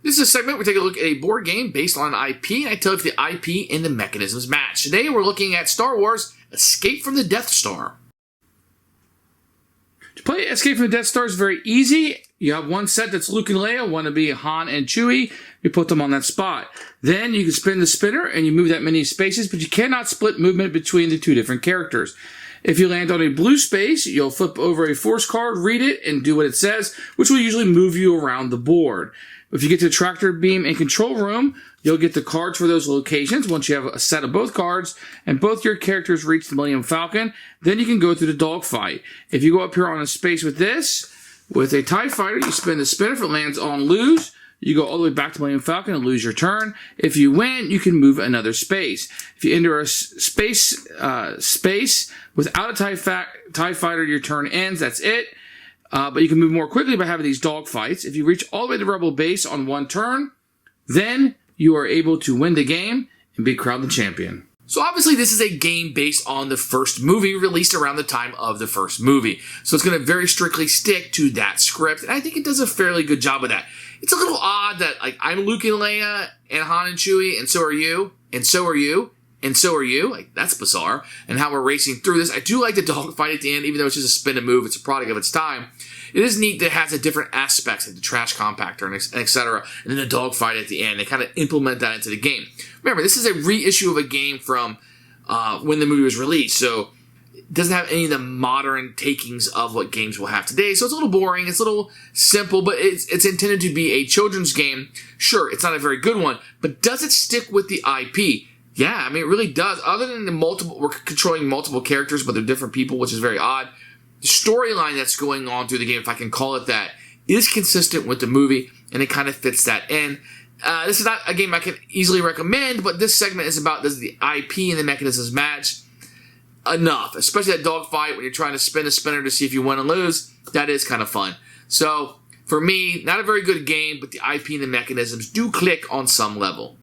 This is a segment where we take a look at a board game based on an IP, and I tell you if the IP and the mechanisms match. Today we're looking at Star Wars Escape from the Death Star. To play Escape from the Death Star is very easy. You have one set that's Luke and Leia, one to be Han and Chewie. You put them on that spot. Then you can spin the spinner and you move that many spaces, but you cannot split movement between the two different characters. If you land on a blue space, you'll flip over a force card, read it, and do what it says, which will usually move you around the board. If you get to the tractor beam and control room, you'll get the cards for those locations once you have a set of both cards and both your characters reach the Millennium Falcon. Then you can go through the dogfight. If you go up here on a space with this, with a TIE Fighter, you spin the spinner. If it lands on lose, you go all the way back to Millennium Falcon and lose your turn. If you win, you can move another space. If you enter a space without a TIE Fighter, your turn ends. That's it. But you can move more quickly by having these dogfights. If you reach all the way to the Rebel base on one turn, then you are able to win the game and be crowned the champion. So obviously this is a game based on the first movie released around the time of the first movie. So it's going to very strictly stick to that script, and I think it does a fairly good job of that. It's a little odd that like I'm Luke and Leia and Han and Chewie, and so are you, and so are you, and so are you. Like, that's bizarre. And how we're racing through this. I do like the dogfight at the end, even though it's just a spin and move. It's a product of its time. It is neat that it has a different aspects, like the trash compactor and etc. And then the dogfight at the end. They kind of implement that into the game. Remember, this is a reissue of a game from when the movie was released, so it doesn't have any of the modern takings of what games will have today. So it's a little boring. It's a little simple, but it's intended to be a children's game. Sure, it's not a very good one, but does it stick with the IP? Yeah, I mean, it really does. Other than we're controlling multiple characters, but they're different people, which is very odd. The storyline that's going on through the game, if I can call it that, is consistent with the movie, and it kind of fits that in. This is not a game I can easily recommend, but this segment is about, does the IP and the mechanisms match? Enough. Especially that dogfight when you're trying to spin a spinner to see if you win and lose. That is kind of fun. So, for me, not a very good game, but the IP and the mechanisms do click on some level.